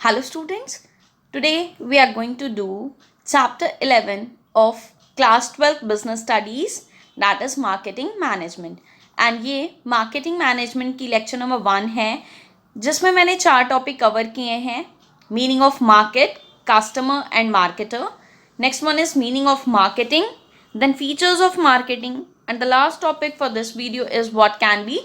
Hello students, today we are going to do chapter 11 of class 12 business studies, that is marketing management. And ये marketing management की lecture number 1 है जिसमें मैंने 4 topic cover किए हैं. Meaning of market, customer and marketer. Next one is meaning of marketing, then features of marketing, and the last topic for this video is what can be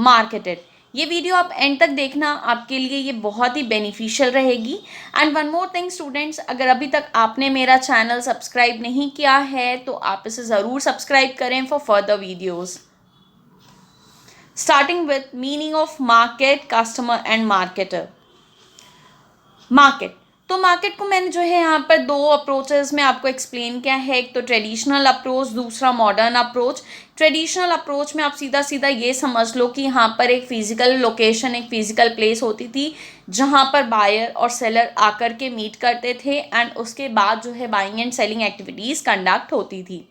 marketed. ये video आप and तक देखना, आपके लिए ये बहुत ही बेनिफिशियल रहेगी. And one more thing students, अगर अभी तक आपने मेरा चैनल सब्सक्राइब नहीं किया है तो आप इसे ज़रूर सब्सक्राइब करें for further videos. Starting with meaning of market, customer and marketer. Market, तो मार्केट को मैंने जो है यहाँ पर 2 अप्रोचेस में आपको एक्सप्लेन किया है. एक तो ट्रेडिशनल अप्रोच, दूसरा मॉडर्न अप्रोच. ट्रेडिशनल अप्रोच में आप सीधा सीधा ये समझ लो कि यहाँ पर एक फिजिकल लोकेशन, एक फिजिकल प्लेस होती थी जहाँ पर बायर और सेलर आकर के मीट करते थे एंड उसके बाद जो है buying and selling activities conduct होती थी.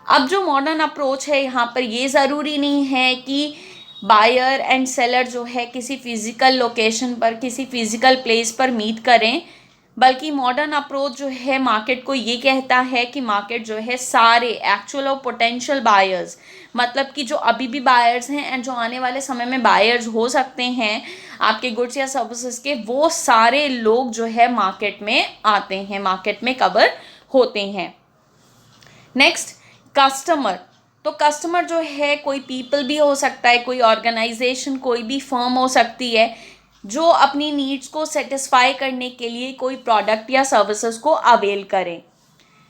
अब जो मॉडर्न अप्रोच है, यहाँ पर ये ज़रूरी नहीं है कि बायर एंड सेलर जो है किसी फिजिकल लोकेशन पर, किसी फिजिकल प्लेस पर मीट करें, बल्कि मॉडर्न अप्रोच जो है मार्केट को ये कहता है कि मार्केट जो है सारे एक्चुअल और पोटेंशियल बायर्स, मतलब कि जो अभी भी बायर्स हैं एंड जो आने वाले समय में बायर्स हो सकते हैं आपके गुड्स या सर्विसेज के, वो सारे लोग जो है मार्केट में आते हैं, मार्केट में कवर होते हैं. Next, customer. तो कस्टमर जो है कोई पीपल भी हो सकता है, कोई ऑर्गेनाइजेशन, कोई भी फर्म हो सकती है जो अपनी नीड्स को सेटिस्फाई करने के लिए कोई प्रोडक्ट या सर्विसेज को अवेल करें.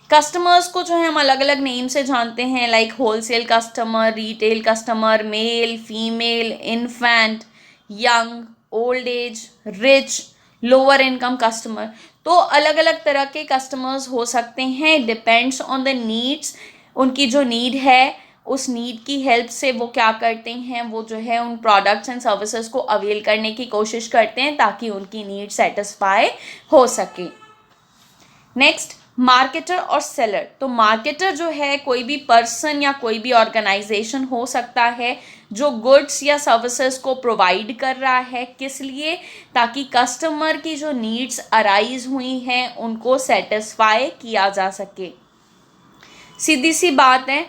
कस्टमर्स को जो है हम अलग अलग नेम से जानते हैं, like wholesale customer, retail customer, male, female, infant, young, old age, rich, lower income customer. तो अलग अलग तरह के कस्टमर्स हो सकते हैं, डिपेंड्स ऑन द नीड्स. उनकी जो नीड है उस नीड की हेल्प से वो क्या करते हैं, वो जो है उन प्रोडक्ट्स एंड सर्विसेज को अवेल करने की कोशिश करते हैं ताकि उनकी नीड सेटिस्फाई हो सके. नेक्स्ट, मार्केटर और सेलर. तो मार्केटर जो है कोई भी पर्सन या कोई भी ऑर्गेनाइजेशन हो सकता है जो गुड्स या सर्विसेज को प्रोवाइड कर रहा है. किस लिए? ताकि कस्टमर की जो नीड्स अराइज हुई हैं उनको सेटिस्फाई किया जा सके. सीधी सी बात है,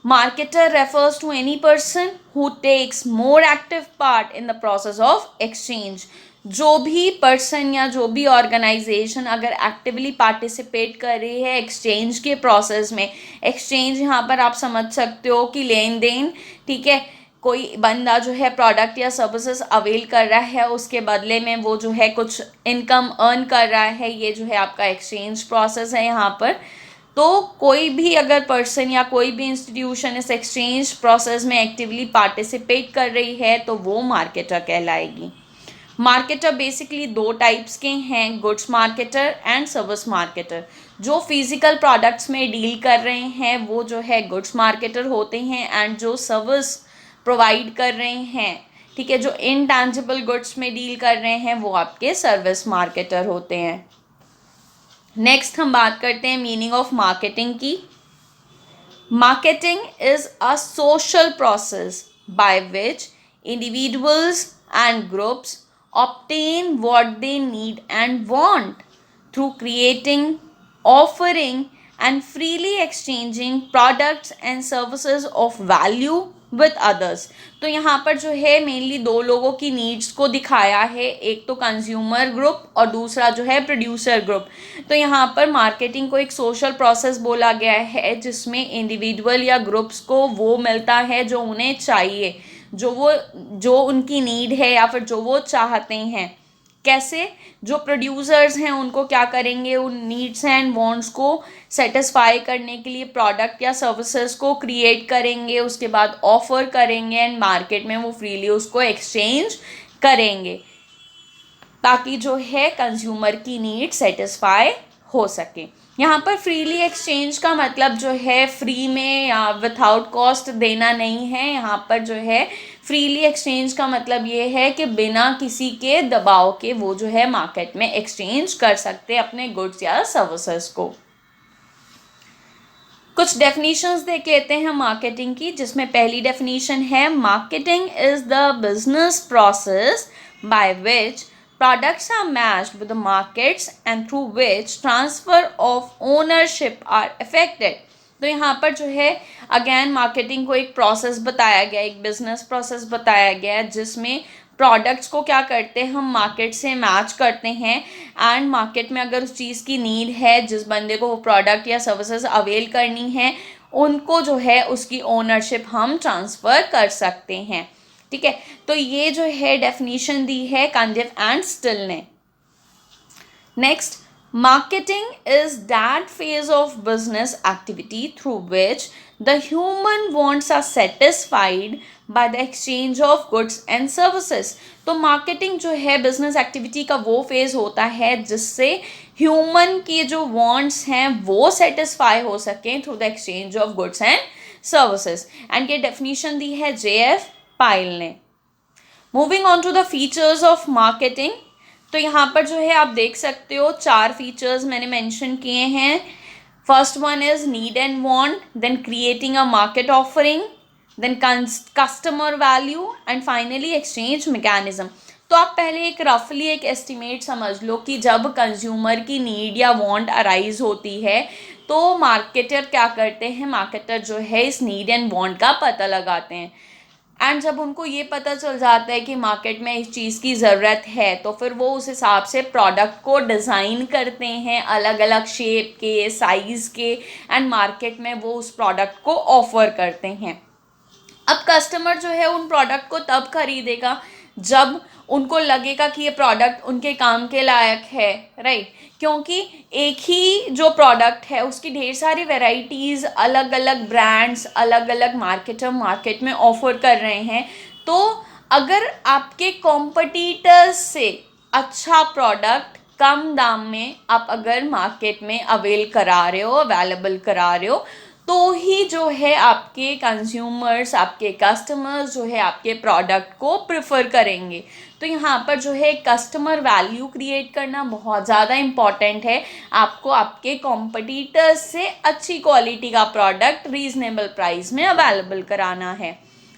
marketer refers to any person who takes more active part in the process of exchange. जो भी पर्सन या जो भी ऑर्गेनाइजेशन अगर एक्टिवली पार्टिसिपेट कर रही है एक्सचेंज के प्रोसेस में. एक्सचेंज यहाँ पर आप समझ सकते हो कि लेन देन, ठीक है. कोई बंदा जो है प्रोडक्ट या सर्विसेज अवेल कर रहा है, उसके बदले में वो जो है कुछ इनकम अर्न कर रहा है, ये जो है आपका एक्सचेंज प्रोसेस है यहाँ पर. तो कोई भी अगर पर्सन या कोई भी इंस्टीट्यूशन इस एक्सचेंज प्रोसेस में एक्टिवली पार्टिसिपेट कर रही है तो वो मार्केटर कहलाएगी. मार्केटर बेसिकली 2 टाइप्स के हैं, goods marketer and service marketer. जो फिजिकल प्रोडक्ट्स में डील कर रहे हैं वो जो है गुड्स मार्केटर होते हैं एंड जो सर्विस प्रोवाइड कर रहे हैं, ठीक है, जो इनटैंजिबल गुड्स में डील कर रहे हैं वो आपके सर्विस मार्केटर होते हैं. नेक्स्ट हम बात करते हैं मीनिंग ऑफ मार्केटिंग की. Marketing is a social process by which individuals and groups obtain what they need and want through creating, offering and freely exchanging products and services of value with others. तो यहाँ पर जो है mainly 2 लोगों की needs को दिखाया है, एक तो कंज्यूमर ग्रुप और दूसरा जो है प्रोड्यूसर ग्रुप. तो यहाँ पर मार्केटिंग को एक सोशल प्रोसेस बोला गया है जिसमें इंडिविजुअल या ग्रुप्स को वो मिलता है जो उन्हें चाहिए, जो उनकी नीड है या फिर जो वो चाहते हैं. कैसे? जो प्रोड्यूसर्स हैं उनको क्या करेंगे, उन नीड्स एंड वांट्स को सेटिस्फाई करने के लिए प्रोडक्ट या सर्विसेज को क्रिएट करेंगे, उसके बाद ऑफर करेंगे एंड मार्केट में वो फ्रीली उसको एक्सचेंज करेंगे ताकि जो है कंज्यूमर की नीड सेटिस्फाई हो सके. यहाँ पर फ्रीली एक्सचेंज का मतलब जो है फ्री में या विथआउट कॉस्ट देना नहीं है. यहाँ पर जो है फ्रीली एक्सचेंज का मतलब ये है कि बिना किसी के दबाव के वो जो है मार्केट में एक्सचेंज कर सकते हैं अपने गुड्स या सर्विसेज को. कुछ डेफिनेशंस देख लेते हैं मार्केटिंग की, जिसमें पहली डेफिनेशन है, marketing is the business process by which Products are matched with the markets and through which transfer of ownership are affected. तो यहाँ पर जो है अगेन मार्केटिंग को एक प्रोसेस बताया गया, एक बिजनेस प्रोसेस बताया गया है जिसमें प्रोडक्ट्स को क्या करते हैं, हम मार्केट से मैच करते हैं एंड मार्केट में अगर उस चीज़ की नीड है, जिस बंदे को वो प्रोडक्ट या सर्विसेज अवेल करनी है, उनको जो है उसकी ओनरशिप हम ट्रांसफ़र कर सकते हैं. ठीक है, तो ये जो है डेफिनेशन दी है कांडिव एंड स्टिल ने. Next, marketing is that phase of business activity through which the human wants are satisfied by the exchange of goods and services. तो मार्केटिंग जो है बिजनेस एक्टिविटी का वो फेज होता है जिससे ह्यूमन की जो वांट्स हैं वो सेटिस्फाई हो सकें through the exchange of goods and services. And ये डेफिनेशन दी है JF पायल ने. Moving on to the features of marketing. तो यहाँ पर जो है आप देख सकते हो 4 फीचर्स मैंने मेंशन किए हैं. First one is need and want, then creating a market offering, then customer value and finally exchange mechanism. तो आप पहले एक रफली एक एस्टिमेट समझ लो कि जब कंज्यूमर की नीड या वांट अराइज होती है तो मार्केटर क्या करते हैं, मार्केटर जो है इस नीड एंड वांट का पता लगाते हैं. एंड जब उनको ये पता चल जाता है कि मार्केट में इस चीज़ की ज़रूरत है तो फिर वो उस हिसाब से प्रोडक्ट को डिज़ाइन करते हैं अलग अलग शेप के, साइज़ के, एंड मार्केट में वो उस प्रोडक्ट को ऑफ़र करते हैं. अब कस्टमर जो है उन प्रोडक्ट को तब खरीदेगा जब उनको लगेगा कि ये प्रोडक्ट उनके काम के लायक है, राइट. क्योंकि एक ही जो प्रोडक्ट है उसकी ढेर सारी वैरायटीज़, अलग अलग ब्रांड्स, अलग अलग मार्केटर मार्केट में ऑफर कर रहे हैं. तो अगर आपके कॉम्पिटिटर्स से अच्छा प्रोडक्ट कम दाम में आप अगर मार्केट में अवेल करा रहे हो, अवेलेबल करा रहे हो, तो ही जो है आपके कंज्यूमर्स, आपके कस्टमर्स जो है आपके प्रोडक्ट को प्रेफर करेंगे. तो यहाँ पर जो है कस्टमर वैल्यू क्रिएट करना बहुत ज़्यादा इम्पॉर्टेंट है. आपको आपके कॉम्पिटिटर्स से अच्छी क्वालिटी का प्रोडक्ट रीजनेबल प्राइस में अवेलेबल कराना है.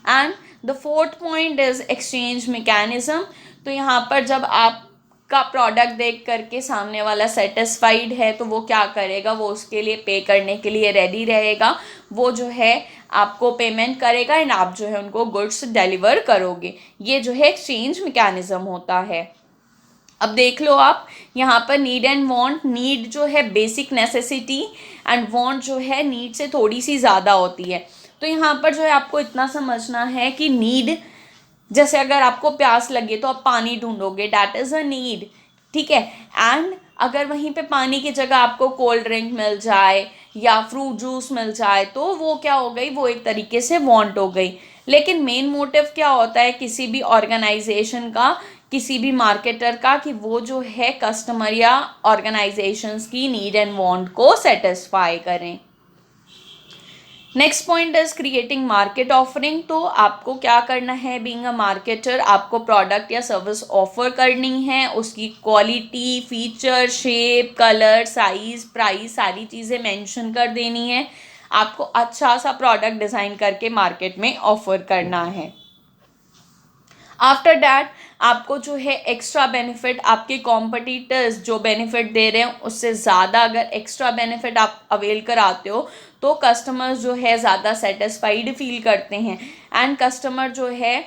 And the fourth point is exchange mechanism. तो यहाँ पर जब आप का प्रोडक्ट देख करके सामने वाला सेटिस्फाइड है तो वो क्या करेगा, वो उसके लिए पे करने के लिए रेडी रहेगा. वो जो है आपको पेमेंट करेगा एंड आप जो है उनको गुड्स डिलीवर करोगे. ये जो है एक्सचेंज मैकेनिज्म होता है. अब देख लो आप यहाँ पर नीड एंड वांट. नीड जो है बेसिक नेसेसिटी एंड वांट जो है नीड से थोड़ी सी ज़्यादा होती है. तो यहाँ पर जो है आपको इतना समझना है कि नीड, जैसे अगर आपको प्यास लगे तो आप पानी ढूंढोगे, डैट इज़ अ नीड. ठीक है. एंड अगर वहीं पे पानी की जगह आपको कोल्ड ड्रिंक मिल जाए या फ्रूट जूस मिल जाए तो वो क्या हो गई, वो एक तरीके से वांट हो गई. लेकिन मेन मोटिव क्या होता है किसी भी ऑर्गेनाइजेशन का, किसी भी मार्केटर का, कि वो जो है कस्टमर या ऑर्गेनाइजेशंस की नीड एंड वांट को सेटिस्फाई करें. Next point is creating market offering. तो आपको क्या करना है, बीइंग अ मार्केटर आपको प्रोडक्ट या सर्विस ऑफर करनी है, उसकी quality, feature, shape, colour, size, price सारी चीज़ें मेंशन कर देनी है. आपको अच्छा सा प्रोडक्ट डिज़ाइन करके मार्केट में ऑफर करना है. आफ्टर डैट आपको जो है एक्स्ट्रा बेनिफिट, आपके कॉम्पिटिटर्स जो बेनिफिट दे रहे हैं उससे ज़्यादा अगर एक्स्ट्रा बेनिफिट आप अवेल कराते हो तो कस्टमर्स जो है ज़्यादा सेटिस्फाइड फील करते हैं. एंड कस्टमर जो है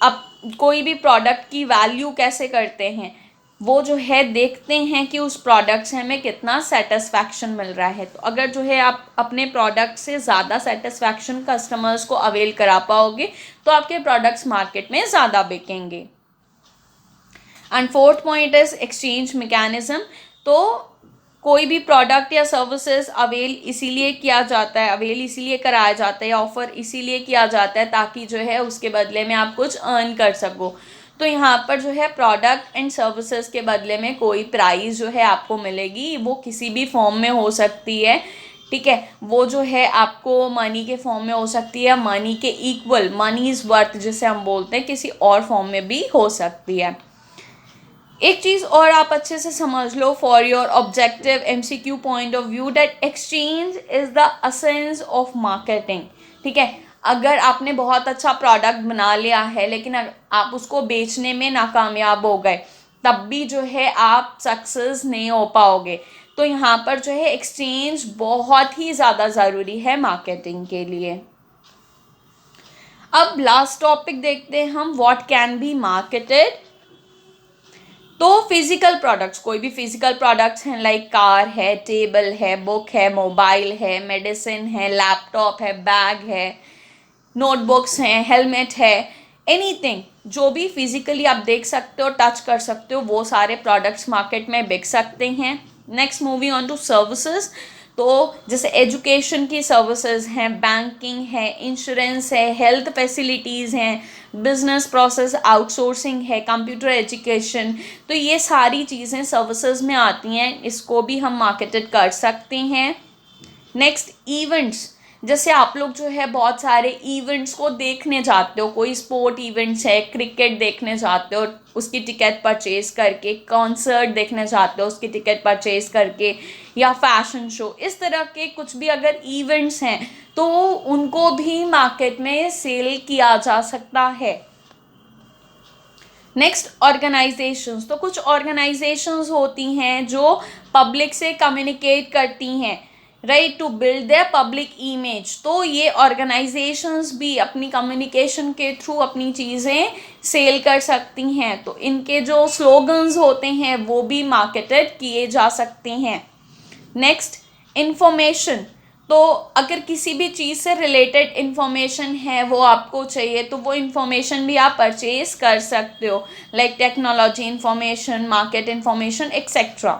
अब कोई भी प्रोडक्ट की वैल्यू कैसे करते हैं, वो जो है देखते हैं कि उस प्रोडक्ट से हमें कितना सेटिस्फैक्शन मिल रहा है. तो अगर जो है आप अपने प्रोडक्ट से ज़्यादा सेटिस्फैक्शन कस्टमर्स को अवेल करा पाओगे तो आपके प्रोडक्ट्स मार्केट में ज़्यादा बिकेंगे. And fourth point is exchange mechanism. तो कोई भी प्रोडक्ट या सर्विसेज अवेल इसीलिए किया जाता है, अवेल इसीलिए कराया जाता है या ऑफ़र इसीलिए किया जाता है ताकि जो है उसके बदले में आप कुछ अर्न कर सको. तो यहाँ पर जो है प्रोडक्ट एंड सर्विसेज के बदले में कोई प्राइस जो है आपको मिलेगी, वो किसी भी फॉर्म में हो सकती है. ठीक है, वो जो है आपको मनी के फॉर्म में हो सकती है, मनी के इक्वल, मनी इज़ वर्थ जिसे हम बोलते हैं, किसी और फॉर्म में भी हो सकती है. एक चीज़ और आप अच्छे से समझ लो for your objective MCQ point of view, that exchange is the essence of marketing. ठीक है, अगर आपने बहुत अच्छा प्रोडक्ट बना लिया है लेकिन आप उसको बेचने में नाकामयाब हो गए तब भी जो है आप सक्सेस नहीं हो पाओगे। तो यहाँ पर जो है एक्सचेंज बहुत ही ज़्यादा ज़रूरी है मार्केटिंग के लिए। अब लास्ट टॉपिक देखते हैं हम, व्हाट कैन बी मार्केटेड। तो फिजिकल प्रोडक्ट्स, कोई भी फिजिकल प्रोडक्ट्स हैं, लाइक कार है, टेबल है, बुक है, मोबाइल है, मेडिसिन है, लैपटॉप है, बैग है, नोटबुक्स हैं, हेलमेट है, एनीथिंग जो भी फिजिकली आप देख सकते हो, टच कर सकते हो, वो सारे प्रोडक्ट्स मार्केट में बिक सकते हैं। Next moving on to services. तो जैसे एजुकेशन की सर्विसेज हैं, बैंकिंग है, इंश्योरेंस है, हेल्थ फैसिलिटीज़ हैं, बिजनेस प्रोसेस आउटसोर्सिंग है, कंप्यूटर एजुकेशन, तो ये सारी चीज़ें सर्विसेज में आती हैं, इसको भी हम मार्केटेड कर सकते हैं। नेक्स्ट इवेंट्स, जैसे आप लोग जो है बहुत सारे इवेंट्स को देखने जाते हो, कोई स्पोर्ट इवेंट्स है, क्रिकेट देखने जाते हो उसकी टिकट परचेज करके, कॉन्सर्ट देखने जाते हो उसकी टिकट परचेज करके, या फैशन शो, इस तरह के कुछ भी अगर इवेंट्स हैं तो उनको भी मार्केट में सेल किया जा सकता है। नेक्स्ट ऑर्गेनाइजेशंस, तो कुछ ऑर्गेनाइजेशंस होती हैं जो पब्लिक से कम्युनिकेट करती हैं, right, to build their public image. तो ये ऑर्गेनाइजेशंस भी अपनी कम्युनिकेशन के थ्रू अपनी चीज़ें सेल कर सकती हैं, तो इनके जो स्लोगन्स होते हैं वो भी मार्केटेड किए जा सकते हैं। नेक्स्ट इंफॉर्मेशन, तो अगर किसी भी चीज़ से रिलेटेड इंफॉर्मेशन है वो आपको चाहिए तो वो इंफॉर्मेशन भी आप परचेज कर सकते हो, like technology information, market information etcetera.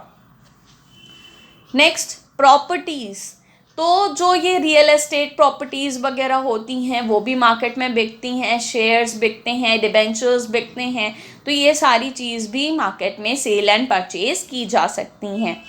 Next properties, तो जो ये रियल एस्टेट प्रॉपर्टीज़ वगैरह होती हैं वो भी मार्केट में बिकती हैं, शेयर्स बिकते हैं, डिबेंचर्स बिकते हैं, तो ये सारी चीज़ भी मार्केट में सेल एंड परचेज की जा सकती हैं।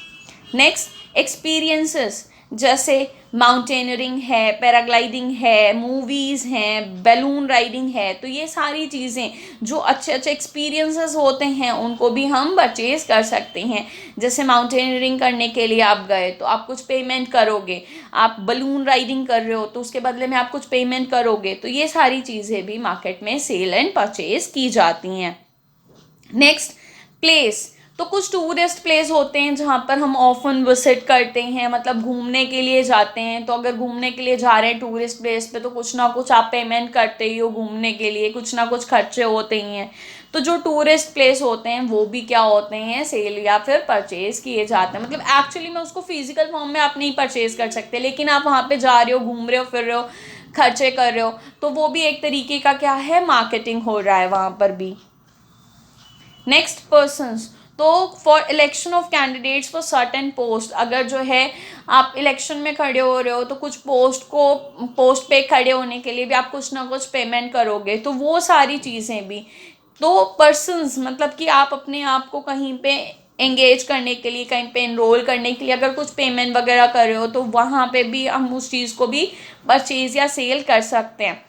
नेक्स्ट एक्सपीरियंसेस, जैसे माउंटेनियरिंग है, पैराग्लाइडिंग है, मूवीज़ हैं, बैलून राइडिंग है, तो ये सारी चीज़ें जो अच्छे अच्छे एक्सपीरियंसेस होते हैं उनको भी हम परचेज़ कर सकते हैं। जैसे माउंटेनियरिंग करने के लिए आप गए तो आप कुछ पेमेंट करोगे, आप बलून राइडिंग कर रहे हो तो उसके बदले में आप कुछ पेमेंट करोगे, तो ये सारी चीज़ें भी मार्केट में सेल एंड परचेज़ की जाती हैं। नेक्स्ट प्लेस, तो कुछ टूरिस्ट प्लेस होते हैं जहाँ पर हम ऑफन विजिट करते हैं, मतलब घूमने के लिए जाते हैं, तो अगर घूमने के लिए जा रहे हैं टूरिस्ट प्लेस पे तो कुछ ना कुछ आप पेमेंट करते ही हो, घूमने के लिए कुछ ना कुछ खर्चे होते ही हैं, तो जो टूरिस्ट प्लेस होते हैं वो भी क्या होते हैं, सेल या फिर परचेज किए जाते हैं। मतलब एक्चुअली में उसको फिजिकल फॉर्म में आप नहीं परचेज कर सकते, लेकिन आप वहाँ पे जा रहे हो, घूम रहे हो, फिर रहे हो, खर्चे कर रहे हो, तो वो भी एक तरीके का क्या है, मार्केटिंग हो रहा है वहाँ पर भी। नेक्स्ट पर्सन्स, तो for election of candidates for certain post, अगर जो है आप इलेक्शन में खड़े हो रहे हो तो कुछ पोस्ट पे खड़े होने के लिए भी आप कुछ ना कुछ पेमेंट करोगे, तो वो सारी चीज़ें भी। तो पर्सन्स मतलब कि आप अपने आप को कहीं पे एंगेज करने के लिए, कहीं पे इनरोल करने के लिए अगर कुछ पेमेंट वगैरह कर रहे हो तो वहाँ पे भी हम उस चीज़ को भी परचेज या सेल कर सकते हैं।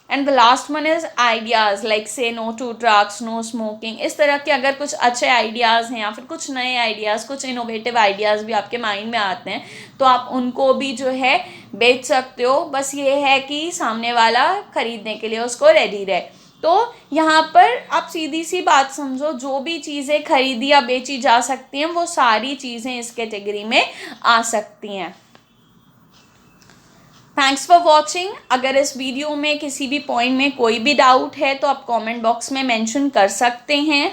And the last one is ideas, like say no to drugs, no smoking, इस तरह के अगर कुछ अच्छे आइडियाज़ हैं या फिर कुछ नए आइडियाज़, कुछ इनोवेटिव आइडियाज़ भी आपके माइंड में आते हैं तो आप उनको भी जो है बेच सकते हो, बस ये है कि सामने वाला खरीदने के लिए उसको रेडी रहे। तो यहाँ पर आप सीधी सी बात समझो, जो भी चीज़ें खरीदी या बेची जा सकती हैं वो सारी चीज़ें इस कैटेगरी में आ सकती हैं। Thanks for watching. अगर इस वीडियो में किसी भी पॉइंट में कोई भी डाउट है तो आप कमेंट बॉक्स में मेंशन कर सकते हैं।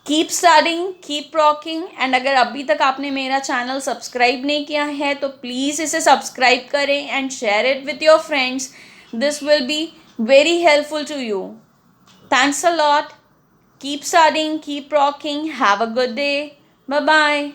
Keep studying, keep rocking, and अगर अभी तक आपने मेरा चैनल सब्सक्राइब नहीं किया है तो प्लीज़ इसे सब्सक्राइब करें and share it with your friends. This will be very helpful to you. Thanks a lot. Keep studying, keep rocking, have a good day, bye bye.